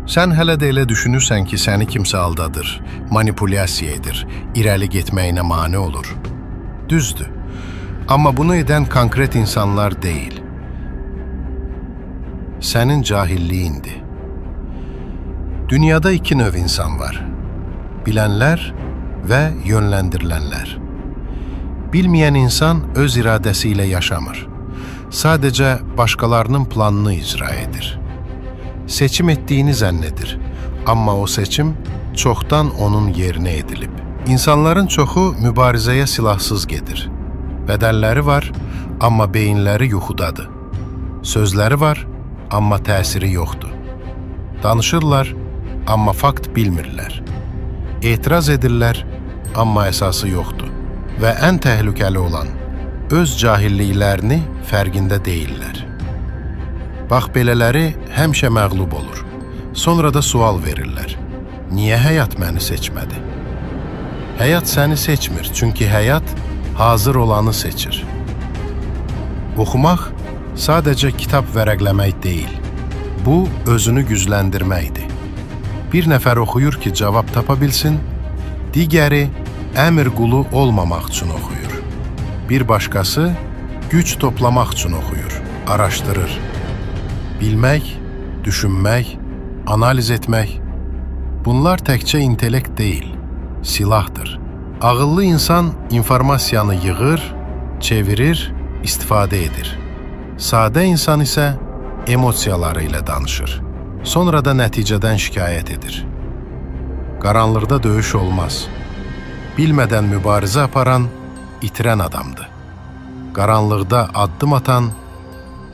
Sən hələ də elə düşünürsən ki, səni kimsə aldadır, manipulyasiya edir, irəli getməyinə mane olur. Düzdür. Amma bunu edən konkret insanlar deyil. Sənin cahilliyindir. Dünyada iki növ insan var. Bilənlər və yönləndirilənlər. Bilməyən insan öz iradəsi ilə yaşamır. Sadəcə başqalarının planını icra edir. Seçim etdiyini zənn edir, amma o seçim çoxdan onun yerinə edilib. İnsanların çoxu mübarizəyə silahsız gedir. Bədənləri var, amma beyinləri yuxudadır. Sözləri var, amma təsiri yoxdur. Danışırlar, amma fakt bilmirlər. Etiraz edirlər, amma əsası yoxdur. Və ən təhlükəli olan, öz cahilliklərini fərqində deyirlər. Bax, belələri həmişə məğlub olur. Sonra da sual verirlər. Niyə həyat məni seçmədi? Həyat səni seçmir, çünki həyat hazır olanı seçir. Oxumaq sadəcə kitab vərəqləmək deyil. Bu, özünü gücləndirməkdir. Bir nəfər oxuyur ki, cavab tapa bilsin, digəri əmr qulu olmamaq üçün oxuyur. Bir başqası güc toplamaq üçün oxuyur, araşdırır. Bilmək, düşünmək, analiz etmək, bunlar təkcə intellekt deyil, silahdır. Ağıllı insan informasiyanı yığır, çevirir, istifadə edir. Sadə insan isə emosiyaları ilə danışır. Sonra da nəticədən şikayət edir. Qaranlıqda döyüş olmaz. Bilmədən mübarizə aparan, itirən adamdır. Qaranlıqda addım atan,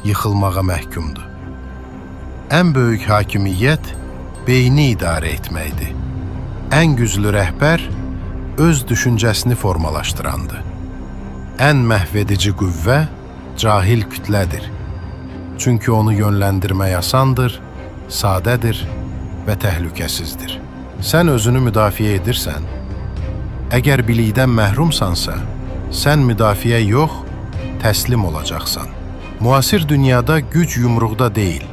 yıxılmağa məhkumdur. Ən böyük hakimiyyət beyni idarə etməkdir. Ən güclü rəhbər öz düşüncəsini formalaşdırandır. Ən məhvedici qüvvə cahil kütlədir. Çünki onu yönləndirmək asandır, sadədir və təhlükəsizdir. Sən özünü müdafiə edirsən, əgər bilikdən məhrumsansa, sən müdafiə yox, təslim olacaqsan. Müasir dünyada güc yumruqda deyil.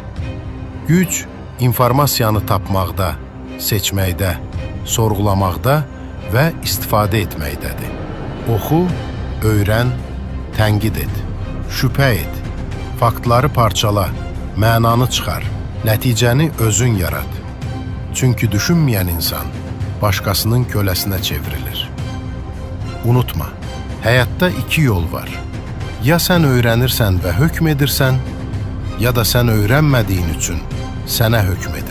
Güc, informasiyanı tapmaqda, seçməkdə, sorğulamaqda və istifadə etməkdədir. Oxu, öyrən, tənqid et, şübhə et, faktları parçala, mənanı çıxar, nəticəni özün yarat. Çünki düşünməyən insan başqasının köləsinə çevrilir. Unutma, həyatda iki yol var. Ya sən öyrənirsən və hökm edirsən, ya da sən öyrənmədiyin üçün sənə hökm edir.